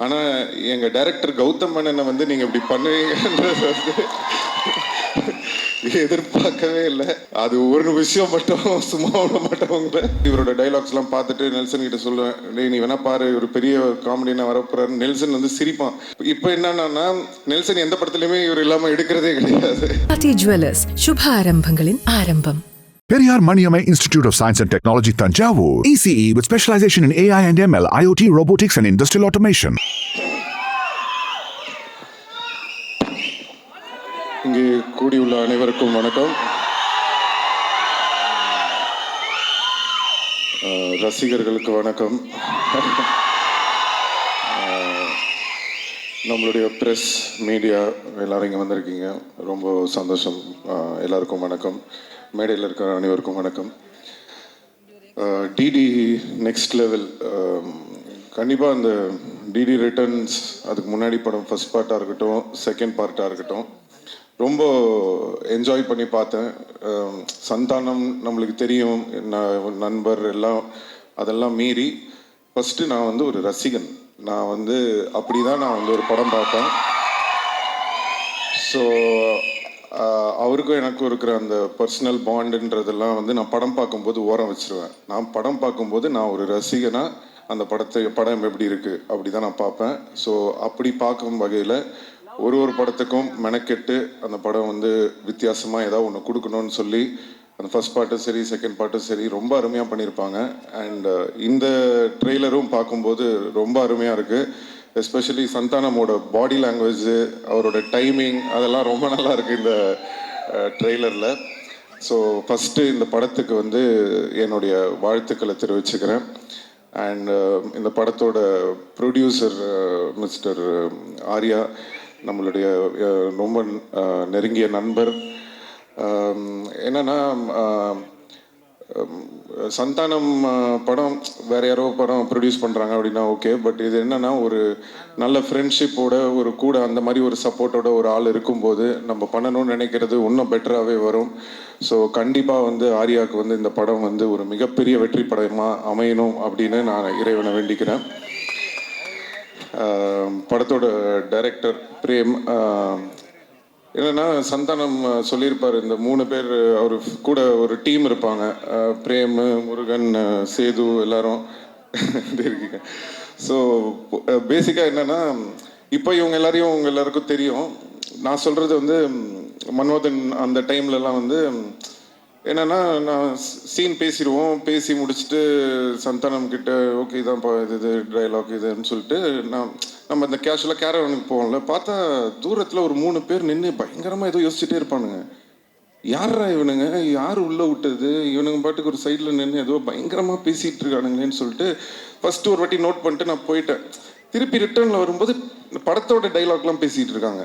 ஆனால் எங்கள் டைரக்டர் கௌதம் மேனனை வந்து நீங்கள் இப்படி பண்ணுவீங்கன்றது வந்து எதிர்பார்க்கவே இல்லை. அது ஒரு விஷயம் மட்டும் சும்மா விட மாட்டவங்கள. இவரோட டைலாக்ஸ்லாம் பார்த்துட்டு நெல்சன் கிட்ட சொல்லுவேன், டேய் நீ வேணா பாரு, ஒரு பெரிய காமெடினா வரப்போறாரு. நெல்சன் வந்து சிரிப்பான். இப்போ என்னன்னா நெல்சன் எந்த படத்துலையுமே இவர் இல்லாமல் எடுக்கிறதே கிடையாது. பாட்டி ஜுவல்லர்ஸ் சுப ஆரம்பங்களின் ஆரம்பம். Periyar Maniamai Institute of Science and Technology, Tanjavur. ECE with specialization in AI and ML, IoT, robotics and industrial automation. இங்கே கூடியுள்ள அனைவருக்கும் வணக்கம். ரசிகர்களுக்கு வணக்கம். நம்மளுடைய ப்ரெஸ் மீடியா எல்லாரும் இங்கே வந்திருக்கீங்க, ரொம்ப சந்தோஷம். எல்லாருக்கும் வணக்கம். மேடையில் இருக்கிற அனைவருக்கும் வணக்கம். டிடி நெக்ஸ்ட் லெவல், கண்டிப்பாக அந்த டிடி ரிட்டர்ன்ஸ், அதுக்கு முன்னாடி படம் ஃபர்ஸ்ட் பார்ட்டாக இருக்கட்டும், செகண்ட் பார்ட்டாக இருக்கட்டும், ரொம்ப என்ஜாய் பண்ணி பார்த்தேன். சந்தானம் நம்மளுக்கு தெரியும், நண்பர் எல்லாம், அதெல்லாம் மீறி ஃபஸ்ட்டு நான் வந்து ஒரு ரசிகன். நான் வந்து அப்படி தான் நான் வந்து ஒரு படம் பார்த்தேன். ஸோ அவருக்கும் எனக்கும் இருக்கிற அந்த பர்சனல் பாண்டுன்றதெல்லாம் வந்து நான் படம் பார்க்கும்போது ஓரம் வச்சுருவேன். நான் படம் பார்க்கும்போது நான் ஒரு ரசிகனாக அந்த படம் எப்படி இருக்குது அப்படி தான் நான் பார்ப்பேன். ஸோ அப்படி பார்க்கும் வகையில் ஒரு படத்துக்கும் மெனக்கெட்டு அந்த படம் வந்து வித்தியாசமாக ஏதாவது ஒன்று கொடுக்கணும்னு சொல்லி அந்த ஃபர்ஸ்ட் பார்ட்டும் சரி, செகண்ட் பார்ட்டும் சரி, ரொம்ப அருமையாக பண்ணியிருப்பாங்க. அண்ட் இந்த ட்ரெய்லரும் பார்க்கும்போது ரொம்ப அருமையாக இருக்குது. எஸ்பெஷலி சந்தானமோட பாடி லாங்குவேஜ், அவரோட டைமிங், அதெல்லாம் ரொம்ப நல்லா இருக்குது இந்த ட்ரெய்லரில். ஸோ ஃபஸ்ட்டு இந்த படத்துக்கு வந்து என்னுடைய வாழ்த்துக்களை தெரிவிச்சுக்கிறேன். அண்ட் இந்த படத்தோட ப்ரொடியூசர் மிஸ்டர் ஆர்யா, நம்மளுடைய ரொம்ப நெருங்கிய நண்பர். என்னன்னா சந்தானம் படம் வேற யாரோ படம் ப்ரொடியூஸ் பண்ணுறாங்க அப்படின்னா ஓகே, பட் இது என்னன்னா ஒரு நல்ல ஃப்ரெண்ட்ஷிப்போட, ஒரு கூட அந்த மாதிரி ஒரு சப்போர்ட்டோட ஒரு ஆள் இருக்கும்போது நம்ம பண்ணணும்னு நினைக்கிறது இன்னும் பெட்டராகவே வரும். ஸோ கண்டிப்பாக வந்து ஆர்யாவுக்கு வந்து இந்த படம் வந்து ஒரு மிகப்பெரிய வெற்றி படமாக அமையணும் அப்படின்னு நான் இறைவனை வேண்டிக்கிறேன். படத்தோட டைரக்டர் பிரேம், என்னன்னா சந்தானம் சொல்லியிருப்பார், இந்த 3 பேர் அவர் கூட ஒரு டீம் இருப்பாங்க, பிரேம், முருகன், சேது, எல்லாரும் இருக்கீங்க. ஸோ பேசிக்காக என்னன்னா, இப்போ இவங்க எல்லாருக்கும் தெரியும். நான் சொல்கிறது வந்து மன்மோதன் அந்த டைம்லலாம் வந்து என்னென்னா, நான் சீன் பேசிடுவோம், பேசி முடிச்சுட்டு சந்தானம் கிட்ட ஓகே இதான்ப்பா இது டைலாக் இதுன்னு சொல்லிட்டு நம்ம இந்த கேஷுவலாக கேரவனுக்கு போவோம்ல, பார்த்தா தூரத்தில் ஒரு 3 பேர் நின்று பயங்கரமாக ஏதோ யோசிச்சுட்டே இருப்பானுங்க. யாரா இவனுங்க, யார் உள்ளே விட்டது, இவனுங்க பாட்டுக்கு ஒரு சைடில் நின்று ஏதோ பயங்கரமாக பேசிகிட்டு இருக்கானுங்களேன்னு சொல்லிட்டு ஃபஸ்ட்டு ஒரு வாட்டி நோட் பண்ணிட்டு நான் போயிட்டேன். திருப்பி ரிட்டர்னில் வரும்போது படத்தோட டைலாக்லாம் பேசிகிட்டு இருக்காங்க.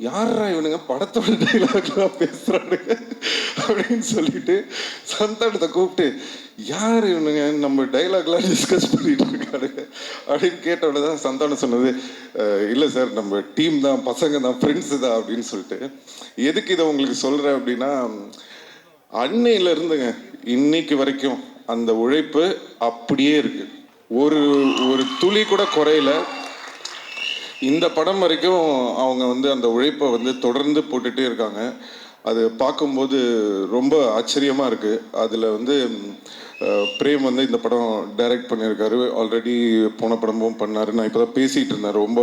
யாரா இவனுங்க படத்தோட டைலாக்லாம் பேசுகிறானுங்க அப்படின்னு சொல்லிட்டு சந்தானத்தை கூப்பிட்டு, யார் இவனுங்க நம்ம டைலாக்லாம் டிஸ்கஸ் பண்ணிட்டு இருக்கானுங்க அப்படின்னு கேட்டோட தான் சந்தானம் சொன்னது, இல்லை சார் நம்ம டீம் தான், பசங்க தான், ஃப்ரெண்ட்ஸு தான் அப்படின்னு சொல்லிட்டு. எதுக்கு இதை உங்களுக்கு சொல்கிறேன் அப்படின்னா, அன்னையிலேருந்துங்க இன்னைக்கு வரைக்கும் அந்த உழைப்பு அப்படியே இருக்கு, ஒரு துளி கூட குறையல. இந்த படம் வரைக்கும் அவங்க வந்து அந்த உழைப்பை வந்து தொடர்ந்து போட்டுகிட்டே இருக்காங்க. அது பார்க்கும்போது ரொம்ப ஆச்சரியமாக இருக்குது. அதில் வந்து பிரேம் வந்து இந்த படம் டைரக்ட் பண்ணியிருக்காரு, ஆல்ரெடி போன படமும் பண்ணார். நான் இப்போ தான் பேசிகிட்டு இருந்தேன், ரொம்ப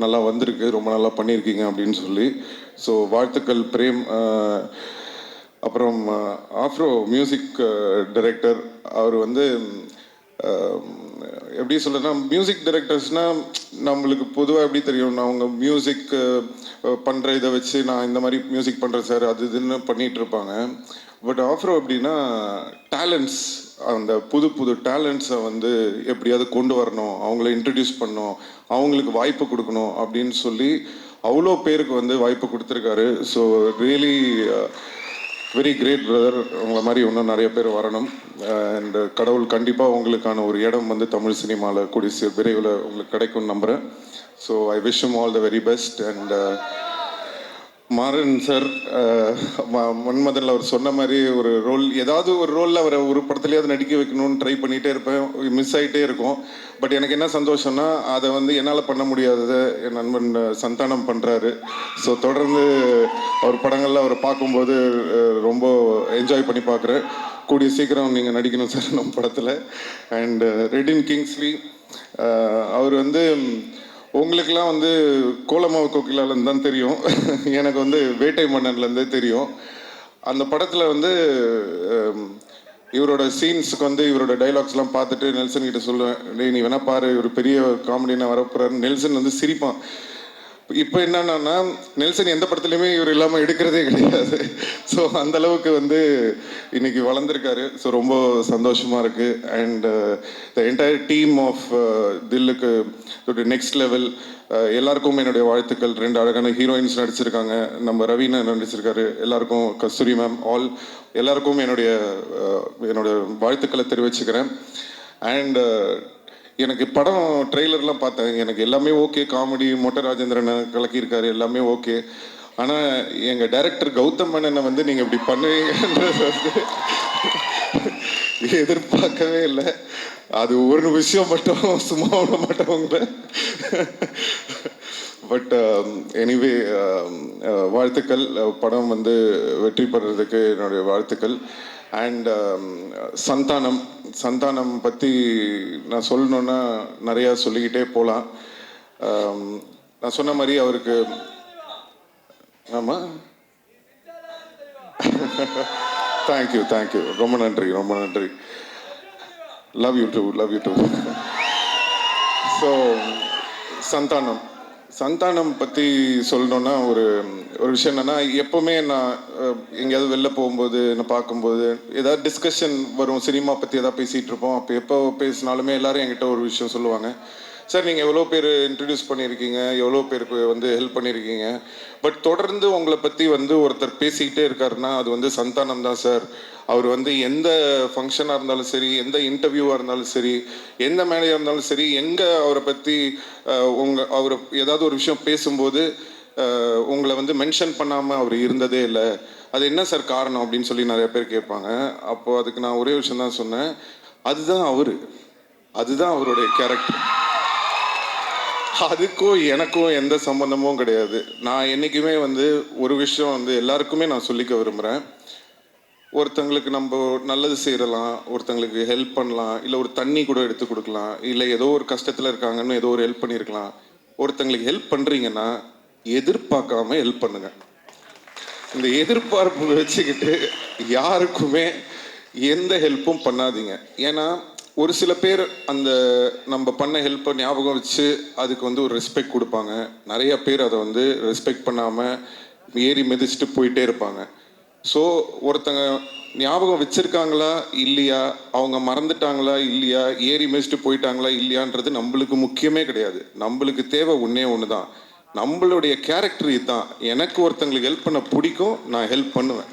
நல்லா வந்திருக்கு, ரொம்ப நல்லா பண்ணியிருக்கீங்க அப்படின்னு சொல்லி. ஸோ வாழ்த்துக்கள் பிரேம். அப்புறம் ஆஃப்ரோ மியூசிக் டைரக்டர், அவர் வந்து எப்படி சொல்கிறேன்னா, மியூசிக் டைரக்டர்ஸ்னால் நம்மளுக்கு பொதுவாக எப்படி தெரியும், அவங்க மியூசிக் பண்ணுற இதை வச்சு நான் இந்த மாதிரி மியூசிக் பண்ணுறேன் சார் அது இதுன்னு பண்ணிகிட்டு இருப்பாங்க. பட் ஆஃப்ரோ எப்படின்னா டேலண்ட்ஸ், அந்த புது டேலண்ட்ஸை வந்து எப்படியாவது கொண்டு வரணும், அவங்கள இன்ட்ரடியூஸ் பண்ணணும், அவங்களுக்கு வாய்ப்பு கொடுக்கணும் அப்படின்னு சொல்லி அவ்வளோ பேருக்கு வந்து வாய்ப்பு கொடுத்துருக்காரு. So really very great brother. உங்களை மாதிரி இன்னும் நிறைய பேர் வரணும். அண்ட் கடவுள் கண்டிப்பாக உங்களுக்கான ஒரு இடம் வந்து தமிழ் சினிமாவில் கூடிய விரைவில் உங்களுக்கு கிடைக்கும்னு நம்புகிறேன். So I wish you all the very best. And Maran sir மன்மதனில் அவர் சொன்ன மாதிரி ஒரு ரோல், ஏதாவது ஒரு ரோலில் அவரை ஒரு படத்துலையாவது நடிக்க வைக்கணும்னு ட்ரை பண்ணிகிட்டே இருப்பேன், மிஸ் ஆகிட்டே இருக்கும். பட் எனக்கு என்ன சந்தோஷம்னா அதை வந்து என்னால் பண்ண முடியாததை என் நண்பன் சந்தானம் பண்ணுறாரு. ஸோ தொடர்ந்து அவர் படங்களில் அவரை பார்க்கும்போது ரொம்ப என்ஜாய் பண்ணி பார்க்குறேன். கூடிய சீக்கிரம் நீங்கள் நடிக்கணும் சார் நம்ம படத்தில். அண்ட் ரெடின் கிங்ஸ்லி அவர் வந்து உங்களுக்கெல்லாம் வந்து கோலமாவு கோகிலாலேருந்து தான் தெரியும், எனக்கு வந்து வேட்டை மன்னன்லேருந்தே தெரியும். அந்த படத்தில் வந்து இவரோட சீன்ஸுக்கு வந்து இவரோட டைலாக்ஸ்லாம் பார்த்துட்டு நெல்சன் கிட்ட சொல்லுவேன், டேய் நீ வேணா பாரு, இவர் பெரிய காமெடினா வரப்போறாரு. நெல்சன் வந்து சிரிப்பான். இப்போ என்னன்னா நெல்சன் எந்த படத்துலையுமே இவர் இல்லாமல் எடுக்கிறதே கிடையாது. ஸோ அந்த அளவுக்கு வந்து இன்னைக்கு வளர்ந்துருக்காரு. ஸோ ரொம்ப சந்தோஷமாக இருக்குது. And the entire team of தில்லுக்கு நெக்ஸ்ட் லெவல் எல்லாருக்கும் என்னுடைய வாழ்த்துக்கள். 2 அழகான ஹீரோயின்ஸ் நடிச்சிருக்காங்க, நம்ம ரவீனா நடிச்சிருக்காரு, எல்லாருக்கும் கஸ்தூரி மேம், எல்லாருக்கும் என்னுடைய வாழ்த்துக்களை தெரிவிச்சுக்கிறேன். அண்ட் எனக்கு படம் ட்ரெய்லர்லாம் பார்த்தேன், எனக்கு எல்லாமே ஓகே, காமெடி மொட்டை ராஜேந்திரனை கலக்கியிருக்காரு, எல்லாமே ஓகே. ஆனால் எங்கள் டைரக்டர் கௌதம் மேனனை வந்து நீங்கள் இப்படி பண்ணுவீங்கன்றது வந்து எதிர்பார்க்கவே இல்லை. அது ஒரு விஷயம் மட்டும் சும்மா விட மாட்டவங்கள. பட் எனிவே வாழ்த்துக்கள், படம் வந்து வெற்றி பெறதுக்கு என்னுடைய வாழ்த்துக்கள். அண்ட் சந்தானம் பற்றி நான் சொல்லணுன்னா நிறையா சொல்லிக்கிட்டே போகலாம். நான் சொன்ன மாதிரி அவருக்கு ஆமாம் தேங்க்யூ ரொம்ப நன்றி. Love you too. So Santhanam பற்றி சொல்லணுன்னா ஒரு விஷயம் என்னென்னா, எப்போவுமே நான் எங்கேயாவது வெளில போகும்போது நான் பார்க்கும்போது ஏதாவது டிஸ்கஷன் வரும், சினிமா பற்றி எதாவது பேசிகிட்டு இருப்போம். அப்போ எப்போ பேசினாலுமே எல்லோரும் என்கிட்ட ஒரு விஷயம் சொல்லுவாங்க, சார் நீங்கள் எவ்வளோ பேர் இன்ட்ரடியூஸ் பண்ணியிருக்கீங்க, எவ்வளோ பேருக்கு வந்து ஹெல்ப் பண்ணியிருக்கீங்க, பட் தொடர்ந்து உங்களை பற்றி வந்து ஒருத்தர் பேசிக்கிட்டே இருக்காருன்னா அது வந்து சந்தானம் தான் சார். அவர் வந்து எந்த ஃபங்க்ஷனாக இருந்தாலும் சரி, எந்த இன்டர்வியூவாக இருந்தாலும் சரி, எந்த மேடையாக இருந்தாலும் சரி, எங்கே அவரை பற்றி அவர் ஏதாவது ஒரு விஷயம் பேசும்போது உங்களை வந்து மென்ஷன் பண்ணாமல் அவர் இருந்ததே இல்லை. அது என்ன சார் காரணம் அப்படின்னு சொல்லி நிறைய பேர் கேட்பாங்க. அப்போது அதுக்கு நான் ஒரே விஷயம் தான் சொன்னேன், அதுதான் அவருடைய கேரக்டர். அதுக்கும் எனக்கும் எந்த சம்மந்தமும் கிடையாது. நான் என்றைக்குமே வந்து ஒரு விஷயம் வந்து எல்லாருக்குமே நான் சொல்லிக்க விரும்புகிறேன், ஒருத்தங்களுக்கு நம்ம நல்லது செய்யலாம், ஒருத்தங்களுக்கு ஹெல்ப் பண்ணலாம், இல்லை ஒரு தண்ணி கூட எடுத்து கொடுக்கலாம், இல்லை ஏதோ ஒரு கஷ்டத்தில் இருக்காங்கன்னு ஏதோ ஒரு ஹெல்ப் பண்ணியிருக்கலாம். ஒருத்தங்களுக்கு ஹெல்ப் பண்ணுறீங்கன்னா எதிர்பார்க்காம ஹெல்ப் பண்ணுங்க. இந்த எதிர்பார்ப்பு வச்சுக்கிட்டு யாருக்குமே எந்த ஹெல்ப்பும் பண்ணாதீங்க. ஏன்னா ஒரு சில பேர் அந்த நம்ம பண்ண ஹெல்ப்பை ஞாபகம் வச்சு அதுக்கு வந்து ஒரு ரெஸ்பெக்ட் கொடுப்பாங்க. நிறைய பேர் அதை வந்து ரெஸ்பெக்ட் பண்ணாமல் ஏறி மிதிச்சுட்டு போயிட்டே இருப்பாங்க. ஸோ ஒருத்தங்க ஞாபகம் வச்சுருக்காங்களா இல்லையா, அவங்க மறந்துட்டாங்களா இல்லையா, ஏறி மிதிச்சுட்டு போயிட்டாங்களா இல்லையான்றது நம்மளுக்கு முக்கியமே கிடையாது. நம்மளுக்கு தேவை ஒன்று தான், நம்மளுடைய கேரக்டர் இதுதான். எனக்கு ஒருத்தங்களுக்கு ஹெல்ப் பண்ண பிடிக்கும், நான் ஹெல்ப் பண்ணுவேன்,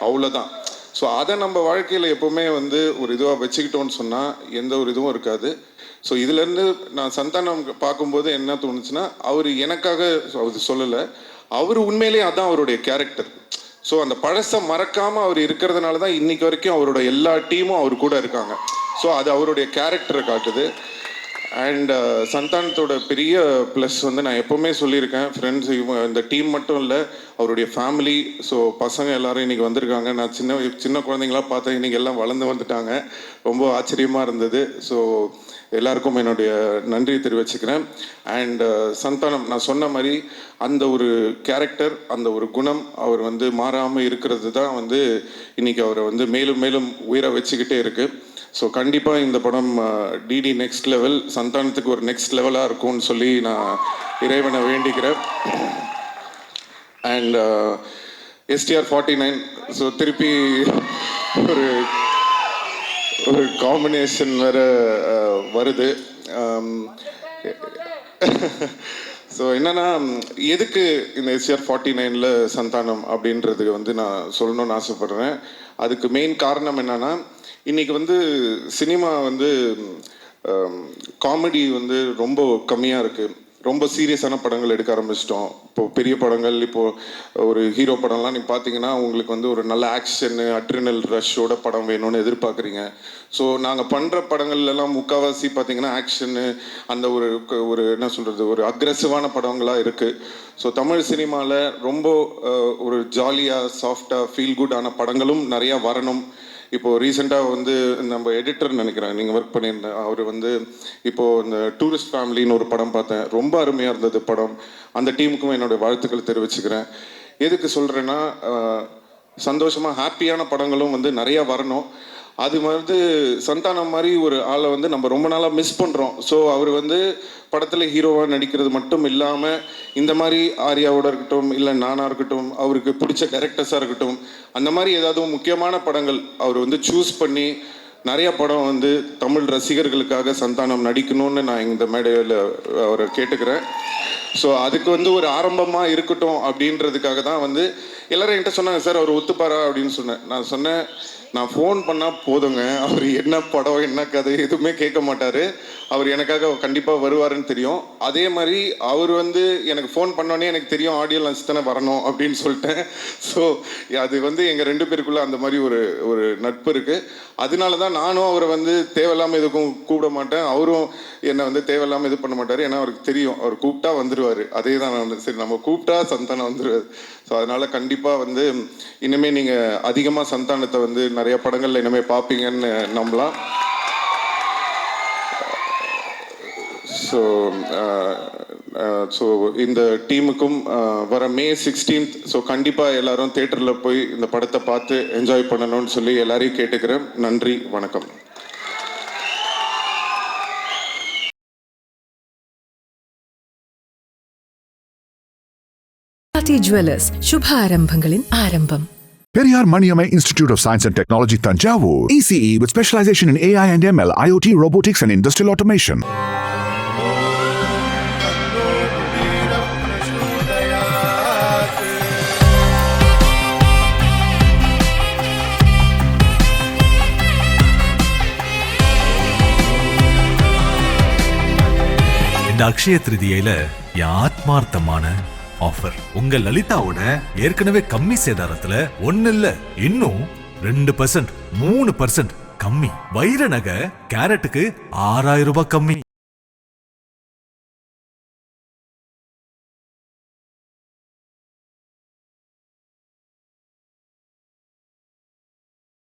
அவ்வளோதான். ஸோ அதை நம்ம வாழ்க்கையில் எப்போவுமே வந்து ஒரு இதுவாக வச்சுக்கிட்டோன்னு சொன்னால் எந்த ஒரு இதுவும் இருக்காது. ஸோ இதுலேருந்து நான் சந்தானம் பார்க்கும்போது என்ன தோணுச்சுன்னா, அவர் எனக்காக அவர் சொல்லலை, அவர் உண்மையிலேயே அதான் அவருடைய கேரக்டர். ஸோ அந்த பழசை மறக்காமல் அவர் இருக்கிறதுனால தான் இன்றைக்கி வரைக்கும் அவரோட எல்லா டீமும் அவர் கூட இருக்காங்க. ஸோ அது அவருடைய கேரக்டரை காட்டுது. அண்ட் சந்தானத்தோட பெரிய ப்ளஸ் வந்து நான் எப்போவுமே சொல்லியிருக்கேன், ஃப்ரெண்ட்ஸ் இந்த டீம் மட்டும் இல்லை, அவருடைய ஃபேமிலி. ஸோ பசங்க எல்லோரும் இன்றைக்கி வந்திருக்காங்க. நான் சின்ன குழந்தைங்களாம் பார்த்தேன், இன்றைக்கி எல்லாம் வளர்ந்து வந்துட்டாங்க, ரொம்ப ஆச்சரியமாக இருந்தது. ஸோ எல்லாருக்கும் என்னுடைய நன்றி தெரிவிச்சுக்கிறேன். அண்ட் சந்தானம் நான் சொன்ன மாதிரி அந்த ஒரு கேரக்டர், அந்த ஒரு குணம் அவர் வந்து மாறாமல் இருக்கிறது தான் வந்து இன்றைக்கி அவரை வந்து மேலும் மேலும் உயர வச்சுக்கிட்டே இருக்குது. ஸோ கண்டிப்பாக இந்த படம் டிடி நெக்ஸ்ட் லெவல், சந்தானத்துக்கு ஒரு நெக்ஸ்ட் லெவலாக இருக்கும்னு சொல்லி நான் இறைவனை வேண்டிக்கிறேன். அண்ட் STR 49, ஸோ திருப்பி ஒரு காம்பினேஷன் வேறு வருது. ஸோ என்னென்னா, எதுக்கு இந்த STR 49 சந்தானம் அப்படின்றதுக்கு வந்து நான் சொல்லணும்னு ஆசைப்பட்றேன். அதுக்கு மெயின் காரணம் என்னென்னா, இன்றைக்கி வந்து சினிமா வந்து காமெடி வந்து ரொம்ப கம்மியாக இருக்குது. ரொம்ப சீரியஸான படங்கள் எடுக்க ஆரம்பிச்சிட்டோம். இப்போது பெரிய படங்கள், இப்போது ஒரு ஹீரோ படம்லாம் நீங்கள் பார்த்தீங்கன்னா உங்களுக்கு வந்து ஒரு நல்ல ஆக்ஷனு, அட்ரினல் ரஷ்ஷோட படம் வேணும்னு எதிர்பார்க்குறீங்க. ஸோ நாங்கள் பண்ணுற படங்கள்லாம் முக்கால்வாசி பார்த்தீங்கன்னா ஆக்ஷனு, அந்த ஒரு என்ன சொல்கிறது, ஒரு அக்ரெசிவான படங்களாக இருக்குது. ஸோ தமிழ் சினிமாவில் ரொம்ப ஒரு ஜாலியாக, சாஃப்டாக, ஃபீல் குட்டான படங்களும் நிறையா வரணும். இப்போது ரீசெண்டாக வந்து நம்ம எடிட்டர்னு நினைக்கிறேன், நீங்கள் ஒர்க் பண்ணியிருந்தேன், அவர் வந்து இப்போது இந்த டூரிஸ்ட் ஃபேமிலின்னு ஒரு படம் பார்த்தேன். ரொம்ப அருமையாக இருந்தது படம். அந்த டீமுக்கும் என்னுடைய வாழ்த்துக்கள் தெரிவிச்சுக்கிறேன். எதுக்கு சொல்கிறேன்னா, சந்தோஷமாக ஹாப்பியான படங்களும் வந்து நிறையா வரணும். அது வந்து சந்தானம் மாதிரி ஒரு ஆளை வந்து நம்ம ரொம்ப நாளாக மிஸ் பண்ணுறோம். ஸோ அவர் வந்து படத்தில் ஹீரோவாக நடிக்கிறது மட்டும் இல்லாமல் இந்த மாதிரி ஆர்யாவோட இருக்கட்டும், இல்லை நானாக இருக்கட்டும், அவருக்கு பிடிச்ச டைரக்டர்ஸாக இருக்கட்டும், அந்த மாதிரி ஏதாவது முக்கியமான படங்கள் அவர் வந்து சூஸ் பண்ணி நிறைய படம் வந்து தமிழ் ரசிகர்களுக்காக சந்தானம் நடிக்கணும்னு நான் இந்த மேடையில் அவரை கேட்டுக்கிறேன். ஸோ அதுக்கு வந்து ஒரு ஆரம்பமாக இருக்கட்டும் அப்படின்றதுக்காக தான் வந்து எல்லோரும் என்கிட்ட சொன்னாங்க, சார் அவர் ஒத்துப்பாரா அப்படின்னு சொன்னேன். நான் சொன்னேன், நான் ஃபோன் பண்ணால் போதுங்க, அவர் என்ன படம் என்ன கதை எதுவுமே கேட்க மாட்டார், அவர் எனக்காக கண்டிப்பாக வருவாருன்னு தெரியும். அதே மாதிரி அவர் வந்து எனக்கு ஃபோன் பண்ணோன்னே எனக்கு தெரியும் ஆடியோ லான்ச் தானே வரணும் அப்படின்னு சொல்லிட்டேன். ஸோ அது வந்து எங்கள் 2 பேருக்குள்ளே அந்த மாதிரி ஒரு நட்பு இருக்குது. அதனால தான் நானும் அவரை வந்து தேவையில்லாமல் எதுக்கும் கூப்பிட மாட்டேன், அவரும் என்னை வந்து தேவையில்லாமல் இது பண்ண மாட்டார். ஏன்னா அவருக்கு தெரியும் அவர் கூப்பிட்டா வந்துடுவார். அதே தான் நான் வந்து சரி நம்ம கூப்பிட்டா சந்தானம் வந்துடுவார். ஸோ அதனால் கண்டிப்பாக வந்து இனிமேல் நீங்கள் அதிகமாக சந்தானத்தை வந்து நிறைய படங்களில் இனிமேல் பார்ப்பீங்கன்னு நம்பலாம். ஸோ இந்த டீமுக்கும் வர May 16th ஸோ கண்டிப்பாக எல்லாரும் தேட்டரில் போய் இந்த படத்தை பார்த்து என்ஜாய் பண்ணணும்னு சொல்லி எல்லாரையும் கேட்டுக்கிறேன். நன்றி, வணக்கம். ஜுவல்லர்ஸ், சுப ஆரம்பங்களின் ஆரம்பம். Periyar Maniamai Institute of Science and Technology, Tanjavur. ECE with specialization in AI and ML, IoT, robotics and industrial automation. இந்த அக்ஷய திருதியில என் ஆத்மார்த்தமான ஆஃபர் உங்க லலிதாவோட ஏற்கனவே கம்மி சேதாரத்துல 1 இல்ல இன்னும் 2%, 3% கம்மி. வைர நகை கேரட்டுக்கு 6000 ரூபாய் கம்மி.